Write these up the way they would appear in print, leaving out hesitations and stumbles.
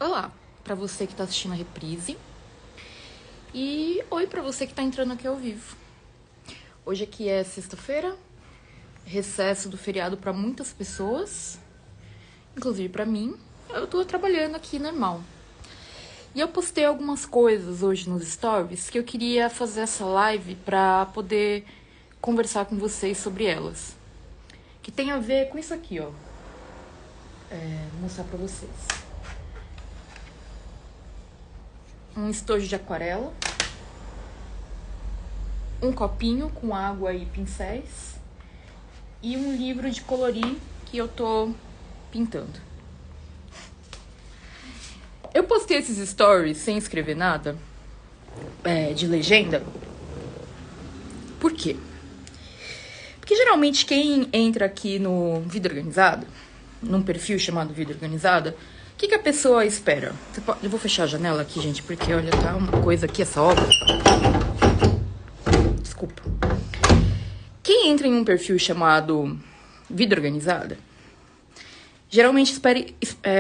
Olá, para você que tá assistindo a reprise. E oi para você que tá entrando aqui ao vivo. Hoje aqui é sexta-feira, recesso do feriado para muitas pessoas, inclusive para mim. Eu tô trabalhando aqui normal. E eu postei algumas coisas hoje nos stories que eu queria fazer essa live para poder conversar com vocês sobre elas. Que tem a ver com isso aqui, ó. Vou mostrar para vocês. Um estojo de aquarela, um copinho com água e pincéis e um livro de colorir que eu tô pintando. Eu postei esses stories sem escrever nada de legenda. Por quê? Porque geralmente quem entra aqui no Vida Organizada, num perfil chamado Vida Organizada, o que a pessoa espera? Eu vou fechar a janela aqui, gente, porque olha, tá uma coisa aqui, essa obra. Desculpa. Quem entra em um perfil chamado Vida Organizada, geralmente espera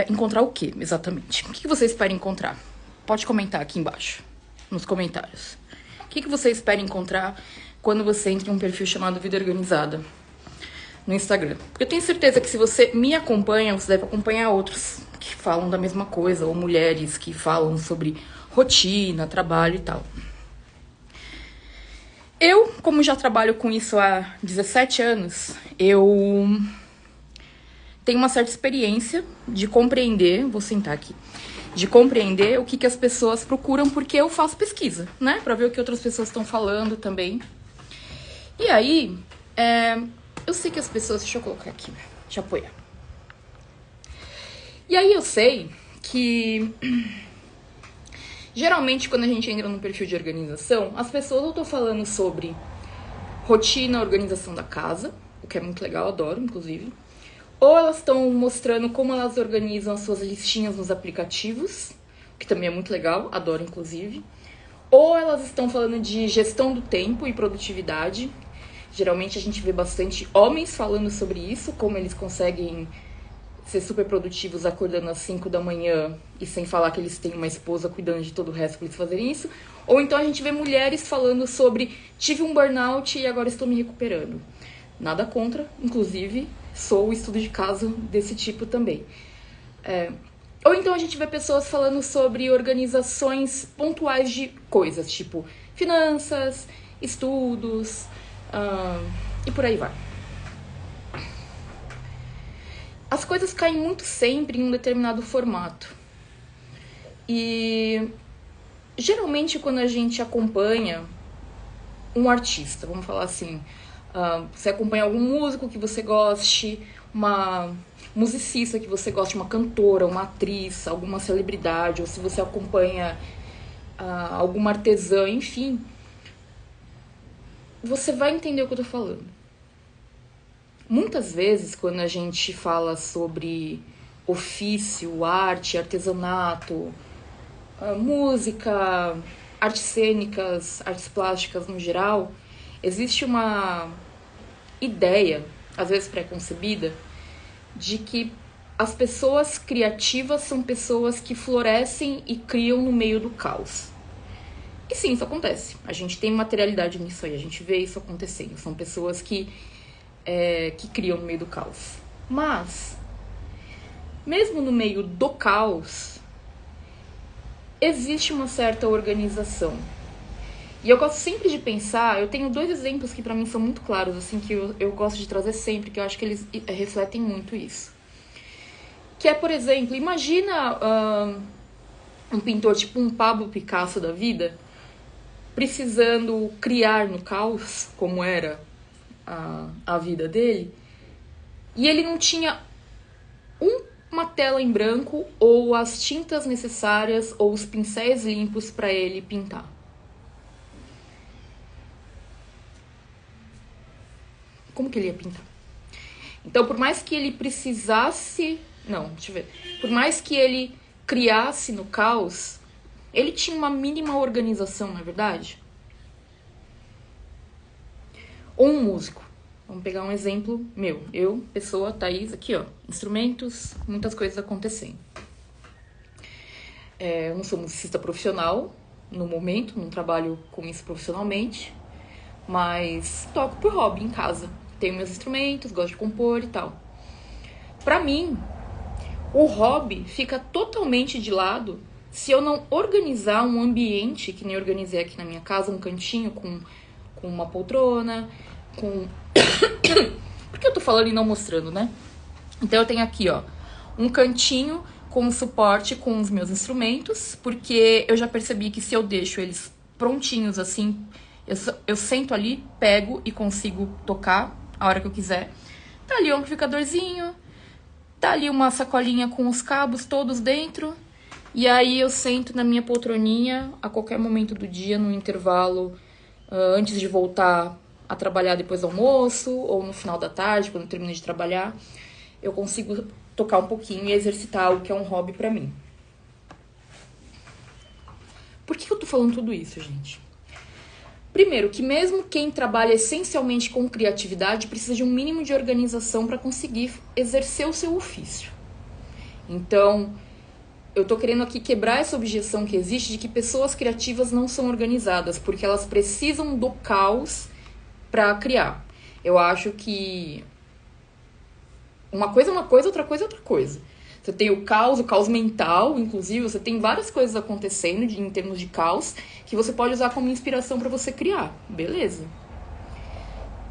encontrar o quê, exatamente? O que você espera encontrar? Pode comentar aqui embaixo, nos comentários. O que você espera encontrar quando você entra em um perfil chamado Vida Organizada no Instagram? Porque eu tenho certeza que se você me acompanha, você deve acompanhar outros que falam da mesma coisa, ou mulheres que falam sobre rotina, trabalho e tal. Eu, como já trabalho com isso há 17 anos, eu tenho uma certa experiência de compreender, vou sentar aqui, de compreender o que as pessoas procuram, porque eu faço pesquisa, né? Pra ver o que outras pessoas estão falando também. E aí, eu sei que as pessoas... Deixa eu colocar aqui, deixa eu apoiar. E aí eu sei que... Geralmente, quando a gente entra no perfil de organização, as pessoas ou estão falando sobre rotina, organização da casa, o que é muito legal, adoro, inclusive. Ou elas estão mostrando como elas organizam as suas listinhas nos aplicativos, que também é muito legal, adoro, inclusive. Ou elas estão falando de gestão do tempo e produtividade. Geralmente a gente vê bastante homens falando sobre isso, como eles conseguem ser super produtivos acordando às 5 da manhã e sem falar que eles têm uma esposa cuidando de todo o resto para eles fazerem isso. Ou então a gente vê mulheres falando sobre tive um burnout e agora estou me recuperando. Nada contra, inclusive sou o estudo de caso desse tipo também. Ou então a gente vê pessoas falando sobre organizações pontuais de coisas, tipo finanças, estudos e por aí vai. As coisas caem muito sempre em um determinado formato. E geralmente quando a gente acompanha um artista, vamos falar assim, você acompanha algum músico que você goste, uma musicista que você goste, uma cantora, uma atriz, alguma celebridade, ou se você acompanha alguma artesã, enfim, você vai entender o que eu tô falando. Muitas vezes, quando a gente fala sobre ofício, arte, artesanato, música, artes cênicas, artes plásticas no geral, existe uma ideia, às vezes pré-concebida, de que as pessoas criativas são pessoas que florescem e criam no meio do caos. E sim, isso acontece. A gente tem materialidade nisso aí, a gente vê isso acontecendo. São pessoas que criam no meio do caos. Mas, mesmo no meio do caos, existe uma certa organização. E eu gosto sempre de pensar, eu tenho 2 exemplos que pra mim são muito claros, assim, que eu gosto de trazer sempre, que eu acho que eles refletem muito isso. Que é, por exemplo, imagina um pintor tipo um Pablo Picasso da vida, precisando criar no caos, como era a vida dele, e ele não tinha uma tela em branco ou as tintas necessárias ou os pincéis limpos para ele pintar. Como que ele ia pintar? Então, por mais que ele precisasse... Não, deixa eu ver. Por mais que ele criasse no caos, ele tinha uma mínima organização, não é verdade? Ou um músico. Vamos pegar um exemplo meu. Eu, pessoa, Thaís, aqui ó, instrumentos, muitas coisas acontecendo. Eu não sou musicista profissional no momento, não trabalho com isso profissionalmente, mas toco por hobby em casa. Tenho meus instrumentos, gosto de compor e tal. Pra mim, o hobby fica totalmente de lado se eu não organizar um ambiente, que nem eu organizei aqui na minha casa, um cantinho com uma poltrona, com... Por que eu tô falando e não mostrando, né? Então eu tenho aqui, ó, um cantinho com suporte com os meus instrumentos, porque eu já percebi que se eu deixo eles prontinhos assim, eu sento ali, pego e consigo tocar a hora que eu quiser. Tá ali um amplificadorzinho, tá ali uma sacolinha com os cabos todos dentro. E aí eu sento na minha poltroninha a qualquer momento do dia, no intervalo, antes de voltar a trabalhar depois do almoço, ou no final da tarde, quando eu termino de trabalhar, eu consigo tocar um pouquinho e exercitar algo que é um hobby pra mim. Por que eu tô falando tudo isso, gente? Primeiro, que mesmo quem trabalha essencialmente com criatividade precisa de um mínimo de organização para conseguir exercer o seu ofício. Então, eu tô querendo aqui quebrar essa objeção que existe de que pessoas criativas não são organizadas, porque elas precisam do caos para criar. Eu acho que uma coisa é uma coisa, outra coisa é outra coisa. Você tem o caos mental, inclusive, você tem várias coisas acontecendo em termos de caos que você pode usar como inspiração para você criar. Beleza.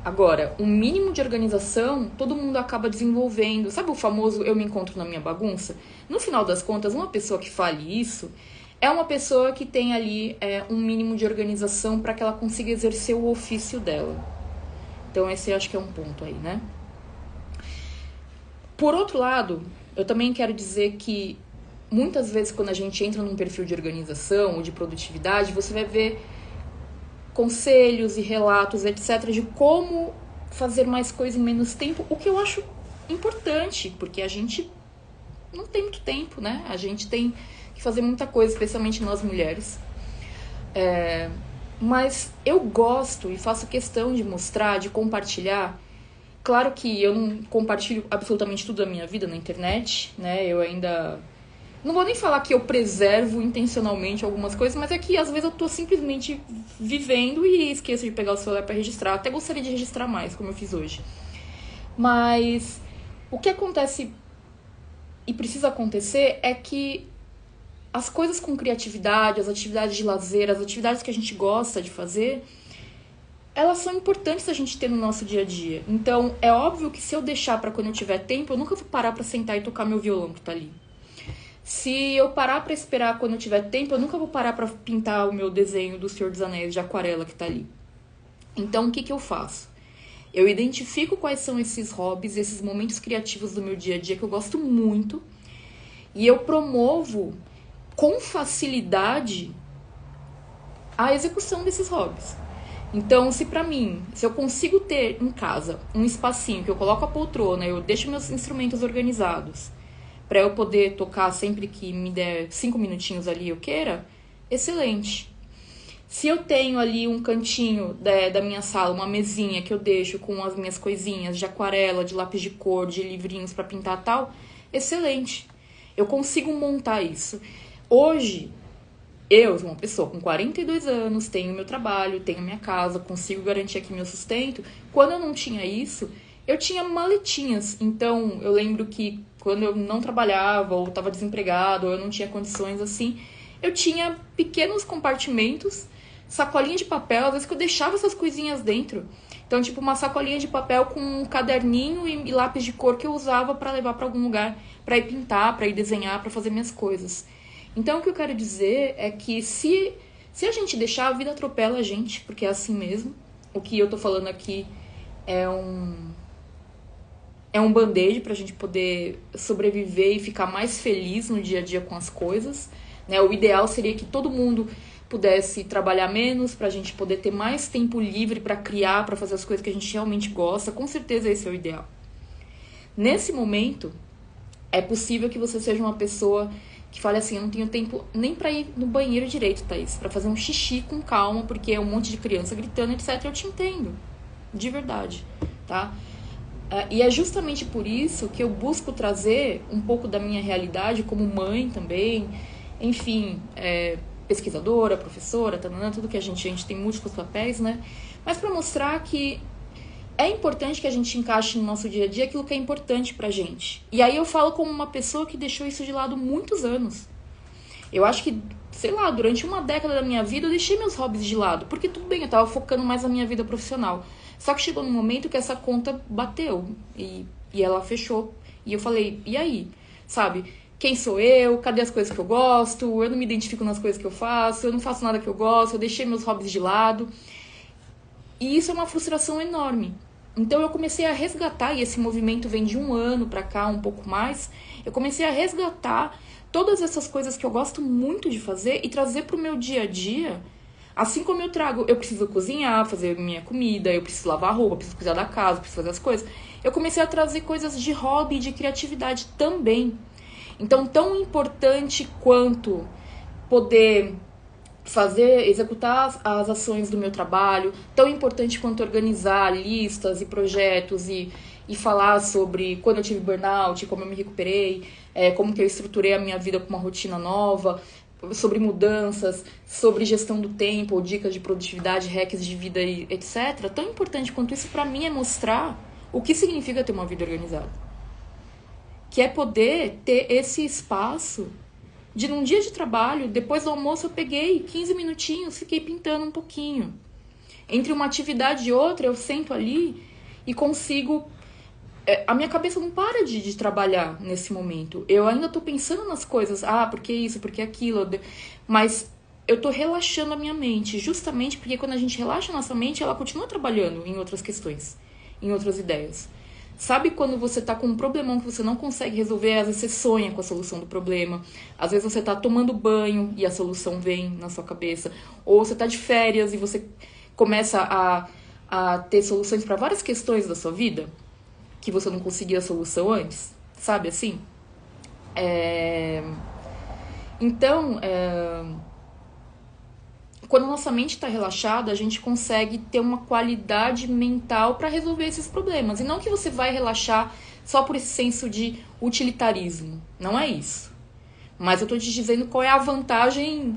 Agora, um mínimo de organização, todo mundo acaba desenvolvendo. Sabe o famoso eu me encontro na minha bagunça? No final das contas, uma pessoa que fale isso é uma pessoa que tem ali um mínimo de organização para que ela consiga exercer o ofício dela. Então esse acho que é um ponto aí, né? Por outro lado, eu também quero dizer que muitas vezes quando a gente entra num perfil de organização ou de produtividade, você vai ver conselhos e relatos, etc., de como fazer mais coisa em menos tempo, o que eu acho importante, porque a gente não tem muito tempo, né? A gente tem que fazer muita coisa, especialmente nós mulheres. Mas eu gosto e faço questão de mostrar, de compartilhar. Claro que eu não compartilho absolutamente tudo da minha vida na internet, né? Eu ainda... Não vou nem falar que eu preservo intencionalmente algumas coisas, mas é que às vezes eu tô simplesmente vivendo e esqueço de pegar o celular pra registrar. Até gostaria de registrar mais, como eu fiz hoje. Mas o que acontece e precisa acontecer é que as coisas com criatividade, as atividades de lazer, as atividades que a gente gosta de fazer, elas são importantes a gente ter no nosso dia a dia. Então, é óbvio que se eu deixar pra quando eu tiver tempo, eu nunca vou parar pra sentar e tocar meu violão que tá ali. Se eu parar pra esperar quando eu tiver tempo, eu nunca vou parar pra pintar o meu desenho do Senhor dos Anéis de aquarela que tá ali. Então, o que eu faço? Eu identifico quais são esses hobbies, esses momentos criativos do meu dia a dia que eu gosto muito, e eu promovo com facilidade a execução desses hobbies. Então, se pra mim, se eu consigo ter em casa um espacinho que eu coloco a poltrona, eu deixo meus instrumentos organizados, pra eu poder tocar sempre que me der 5 minutinhos ali eu queira, excelente. Se eu tenho ali um cantinho da minha sala, uma mesinha que eu deixo com as minhas coisinhas de aquarela, de lápis de cor, de livrinhos pra pintar tal, excelente. Eu consigo montar isso. Hoje, eu sou uma pessoa com 42 anos, tenho meu trabalho, tenho minha casa, consigo garantir aqui meu sustento. Quando eu não tinha isso, eu tinha maletinhas. Então, eu lembro que quando eu não trabalhava, ou estava desempregado, ou eu não tinha condições assim, eu tinha pequenos compartimentos, sacolinha de papel, às vezes que eu deixava essas coisinhas dentro. Então, tipo, uma sacolinha de papel com um caderninho e lápis de cor que eu usava para levar para algum lugar, para ir pintar, para ir desenhar, para fazer minhas coisas. Então, o que eu quero dizer é que se a gente deixar, a vida atropela a gente, porque é assim mesmo. O que eu tô falando aqui é um band-aid pra gente poder sobreviver e ficar mais feliz no dia a dia com as coisas, né? O ideal seria que todo mundo pudesse trabalhar menos, pra gente poder ter mais tempo livre pra criar, pra fazer as coisas que a gente realmente gosta. Com certeza esse é o ideal. Nesse momento, é possível que você seja uma pessoa que fale assim, eu não tenho tempo nem pra ir no banheiro direito, Thaís, pra fazer um xixi com calma, porque é um monte de criança gritando, etc. Eu te entendo, de verdade, tá? E é justamente por isso que eu busco trazer um pouco da minha realidade como mãe também, enfim, pesquisadora, professora, tanana, tudo que a gente tem múltiplos papéis, né? Mas para mostrar que é importante que a gente encaixe no nosso dia a dia aquilo que é importante pra gente. E aí eu falo como uma pessoa que deixou isso de lado muitos anos. Eu acho que, sei lá, durante uma década da minha vida eu deixei meus hobbies de lado. Porque tudo bem, eu tava focando mais na minha vida profissional. Só que chegou num momento que essa conta bateu e ela fechou. E eu falei, e aí? Sabe? Quem sou eu? Cadê as coisas que eu gosto? Eu não me identifico nas coisas que eu faço, eu não faço nada que eu gosto, eu deixei meus hobbies de lado. E isso é uma frustração enorme. Então eu comecei a resgatar, e esse movimento vem de um ano pra cá, um pouco mais, eu comecei a resgatar todas essas coisas que eu gosto muito de fazer e trazer pro meu dia a dia. Assim como eu trago, eu preciso cozinhar, fazer minha comida, eu preciso lavar a roupa, eu preciso cuidar da casa, eu preciso fazer as coisas. Eu comecei a trazer coisas de hobby, de criatividade também. Então, tão importante quanto poder executar as ações do meu trabalho, tão importante quanto organizar listas e projetos e falar sobre quando eu tive burnout, como eu me recuperei, como que eu estruturei a minha vida com uma rotina nova, sobre mudanças, sobre gestão do tempo, ou dicas de produtividade, hacks de vida e etc. Tão importante quanto isso pra mim é mostrar o que significa ter uma vida organizada. Que é poder ter esse espaço de num dia de trabalho, depois do almoço eu peguei 15 minutinhos, fiquei pintando um pouquinho. Entre uma atividade e outra, eu sento ali e consigo... A minha cabeça não para de trabalhar nesse momento. Eu ainda tô pensando nas coisas. Ah, por que isso, por que aquilo? Mas eu tô relaxando a minha mente. Justamente porque quando a gente relaxa a nossa mente, ela continua trabalhando em outras questões, em outras ideias. Sabe quando você tá com um problemão que você não consegue resolver, às vezes você sonha com a solução do problema, às vezes você tá tomando banho e a solução vem na sua cabeça, ou você tá de férias e você começa a ter soluções para várias questões da sua vida, que você não conseguia a solução antes, sabe assim? Então, quando a nossa mente está relaxada, a gente consegue ter uma qualidade mental para resolver esses problemas. E não que você vai relaxar só por esse senso de utilitarismo. Não é isso. Mas eu estou te dizendo qual é a vantagem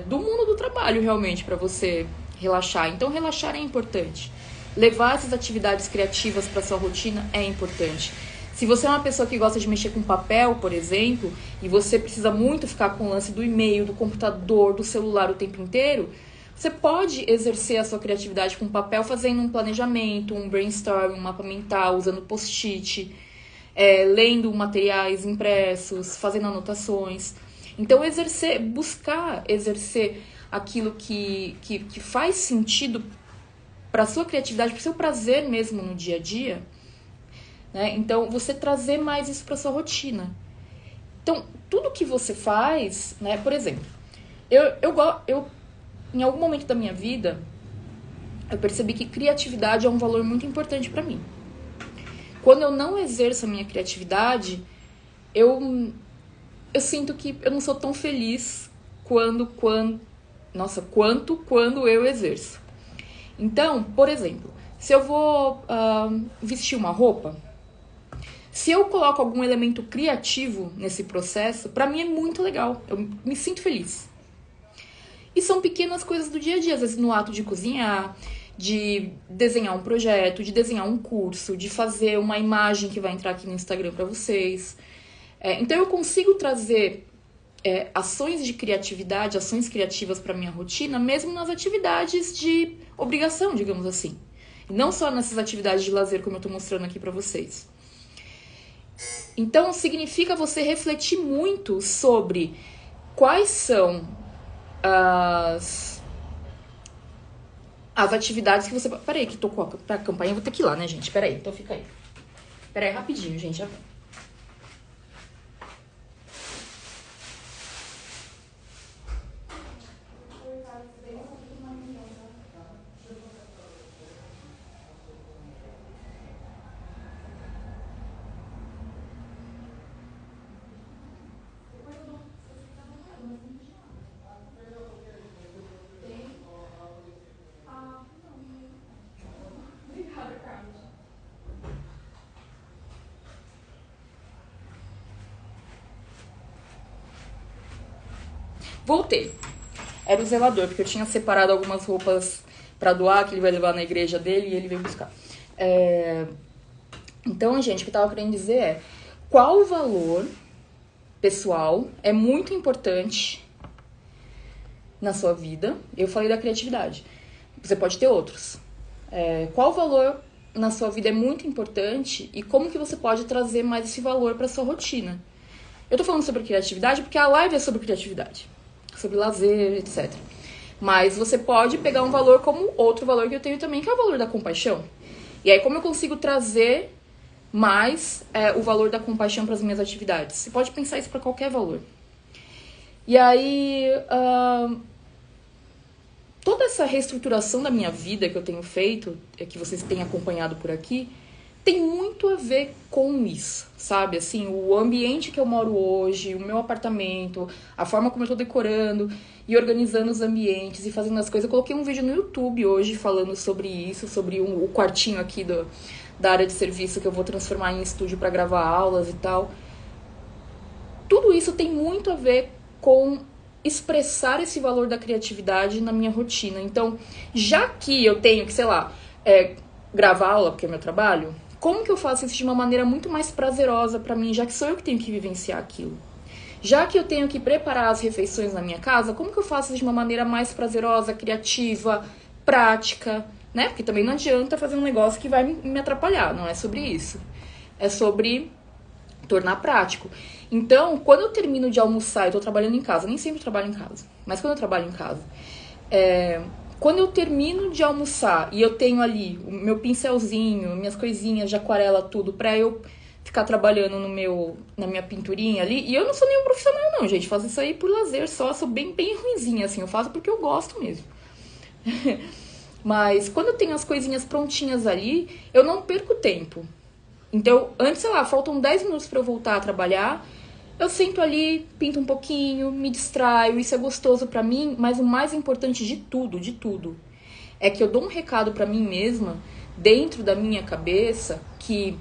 do mundo do trabalho, realmente, para você relaxar. Então, relaxar é importante. Levar essas atividades criativas para sua rotina é importante. Se você é uma pessoa que gosta de mexer com papel, por exemplo, e você precisa muito ficar com o lance do e-mail, do computador, do celular o tempo inteiro, você pode exercer a sua criatividade com papel fazendo um planejamento, um brainstorm, um mapa mental, usando post-it, lendo materiais impressos, fazendo anotações. Então, buscar exercer aquilo que faz sentido para a sua criatividade, para o seu prazer mesmo no dia a dia, né? Então, você trazer mais isso para sua rotina. Então, tudo que você faz, né? Por exemplo, eu em algum momento da minha vida, eu percebi que criatividade é um valor muito importante para mim. Quando eu não exerço a minha criatividade, eu sinto que eu não sou tão feliz quanto quando eu exerço. Então, por exemplo, se eu vou vestir uma roupa, se eu coloco algum elemento criativo nesse processo, pra mim é muito legal. Eu me sinto feliz. E são pequenas coisas do dia a dia, às vezes no ato de cozinhar, de desenhar um projeto, de desenhar um curso, de fazer uma imagem que vai entrar aqui no Instagram pra vocês. Então eu consigo trazer ações de criatividade, ações criativas pra minha rotina, mesmo nas atividades de obrigação, digamos assim. E não só nessas atividades de lazer, como eu tô mostrando aqui pra vocês. Então, significa você refletir muito sobre quais são as atividades que você... Peraí, que tocou a campainha, eu vou ter que ir lá, né, gente? Peraí, então fica aí. Peraí, rapidinho, gente, já vem. Voltei. Era o zelador, porque eu tinha separado algumas roupas pra doar, que ele vai levar na igreja dele, e ele veio buscar. Então, gente, o que eu tava querendo dizer é, qual o valor pessoal é muito importante na sua vida? Eu falei da criatividade. Você pode ter outros. Qual valor na sua vida é muito importante e como que você pode trazer mais esse valor pra sua rotina? Eu tô falando sobre criatividade porque a live é sobre criatividade, sobre lazer, etc. Mas você pode pegar um valor como outro valor que eu tenho também, que é o valor da compaixão. E aí, como eu consigo trazer mais o valor da compaixão para as minhas atividades? Você pode pensar isso para qualquer valor. E aí, toda essa reestruturação da minha vida que eu tenho feito, que vocês têm acompanhado por aqui, tem muito a ver com isso, sabe? Assim, o ambiente que eu moro hoje, o meu apartamento, a forma como eu tô decorando e organizando os ambientes e fazendo as coisas. Eu coloquei um vídeo no YouTube hoje falando sobre isso, sobre o quartinho aqui da área de serviço que eu vou transformar em estúdio para gravar aulas e tal. Tudo isso tem muito a ver com expressar esse valor da criatividade na minha rotina. Então, já que eu tenho que, sei lá, gravar aula, porque é meu trabalho, como que eu faço isso de uma maneira muito mais prazerosa pra mim, já que sou eu que tenho que vivenciar aquilo? Já que eu tenho que preparar as refeições na minha casa, como que eu faço isso de uma maneira mais prazerosa, criativa, prática, né? Porque também não adianta fazer um negócio que vai me atrapalhar, não é sobre isso. É sobre tornar prático. Então, quando eu termino de almoçar e tô trabalhando em casa, nem sempre trabalho em casa, mas quando eu trabalho em casa, quando eu termino de almoçar e eu tenho ali o meu pincelzinho, minhas coisinhas de aquarela, tudo, pra eu ficar trabalhando na minha pinturinha ali, e eu não sou nenhum profissional não, gente, faço isso aí por lazer só, sou bem ruinzinha, assim, eu faço porque eu gosto mesmo. Mas quando eu tenho as coisinhas prontinhas ali, eu não perco tempo. Então, antes, sei lá, faltam 10 minutos pra eu voltar a trabalhar, eu sento ali, pinto um pouquinho, me distraio, isso é gostoso pra mim, mas o mais importante de tudo, é que eu dou um recado pra mim mesma, dentro da minha cabeça, que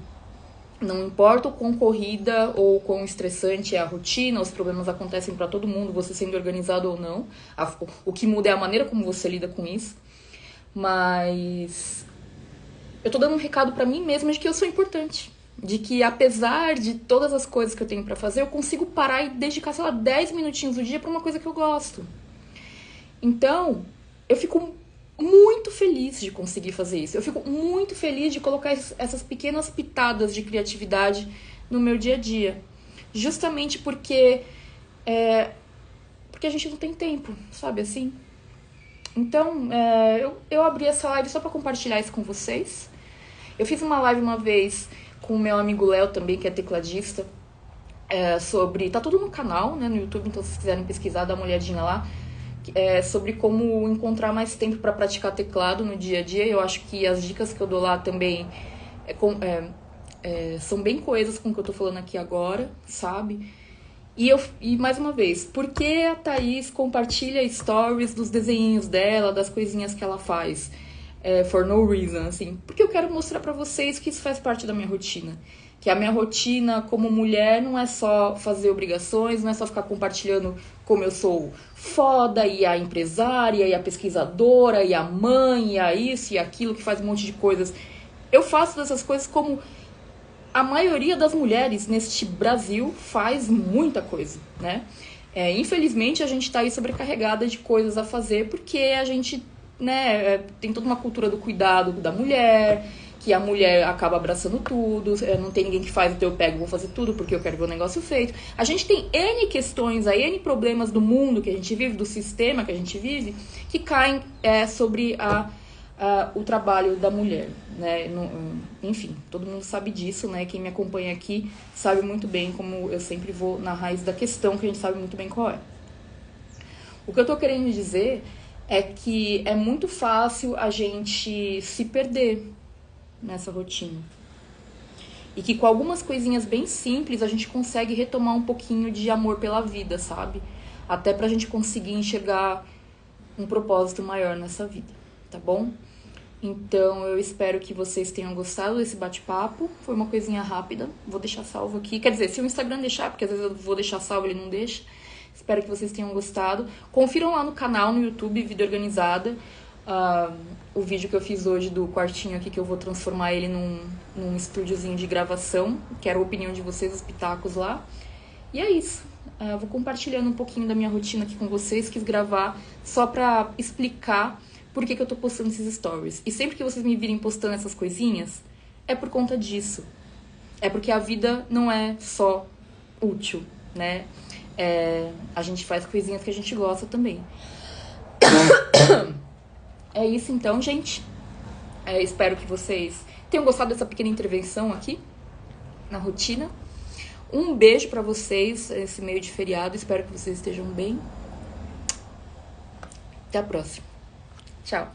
não importa o quão corrida ou quão estressante é a rotina, os problemas acontecem pra todo mundo, você sendo organizado ou não, o que muda é a maneira como você lida com isso, mas eu tô dando um recado pra mim mesma de que eu sou importante. De que apesar de todas as coisas que eu tenho pra fazer, eu consigo parar e dedicar, sei lá, 10 minutinhos do dia pra uma coisa que eu gosto. Então, eu fico muito feliz de conseguir fazer isso. Eu fico muito feliz de colocar essas pequenas pitadas de criatividade no meu dia a dia. Justamente porque a gente não tem tempo, sabe assim? Então, eu abri essa live só pra compartilhar isso com vocês. Eu fiz uma live uma vez com o meu amigo Léo também, que é tecladista, sobre... Tá tudo no canal, né, no YouTube, então se vocês quiserem pesquisar, dá uma olhadinha lá. Sobre como encontrar mais tempo para praticar teclado no dia a dia. Eu acho que as dicas que eu dou lá também são bem coesas com o que eu tô falando aqui agora, sabe? E mais uma vez, por que a Thaís compartilha stories dos desenhinhos dela, das coisinhas que ela faz? For no reason, assim. Porque eu quero mostrar pra vocês que isso faz parte da minha rotina. Que a minha rotina como mulher não é só fazer obrigações, não é só ficar compartilhando como eu sou foda, e a empresária, e a pesquisadora, e a mãe, e a isso e aquilo, que faz um monte de coisas. Eu faço dessas coisas como a maioria das mulheres neste Brasil faz muita coisa, né? Infelizmente, a gente tá aí sobrecarregada de coisas a fazer, porque a gente, né, tem toda uma cultura do cuidado da mulher, que a mulher acaba abraçando tudo, não tem ninguém que faz, então eu pego, vou fazer tudo porque eu quero ver o negócio feito. A gente tem N questões aí, N problemas do mundo que a gente vive, do sistema que a gente vive, que caem sobre o trabalho da mulher, né? Enfim, todo mundo sabe disso, né? Quem me acompanha aqui sabe muito bem, como eu sempre vou na raiz da questão, que a gente sabe muito bem qual é. O que eu tô querendo dizer é que é muito fácil a gente se perder nessa rotina. E que com algumas coisinhas bem simples a gente consegue retomar um pouquinho de amor pela vida, sabe? Até pra gente conseguir enxergar um propósito maior nessa vida, tá bom? Então eu espero que vocês tenham gostado desse bate-papo. Foi uma coisinha rápida, vou deixar salvo aqui. Quer dizer, se o Instagram deixar, porque às vezes eu vou deixar salvo e ele não deixa. Espero que vocês tenham gostado. Confiram lá no canal, no YouTube, Vida Organizada. O vídeo que eu fiz hoje do quartinho aqui, que eu vou transformar ele num estúdiozinho de gravação. Quero a opinião de vocês, os pitacos lá. E é isso. Vou compartilhando um pouquinho da minha rotina aqui com vocês. Quis gravar só pra explicar por que eu tô postando esses stories. E sempre que vocês me virem postando essas coisinhas, é por conta disso. É porque a vida não é só útil, né? A gente faz coisinhas que a gente gosta também. É isso então, gente. Espero que vocês tenham gostado dessa pequena intervenção aqui na rotina. Um beijo pra vocês esse meio de feriado. Espero que vocês estejam bem. Até a próxima. Tchau.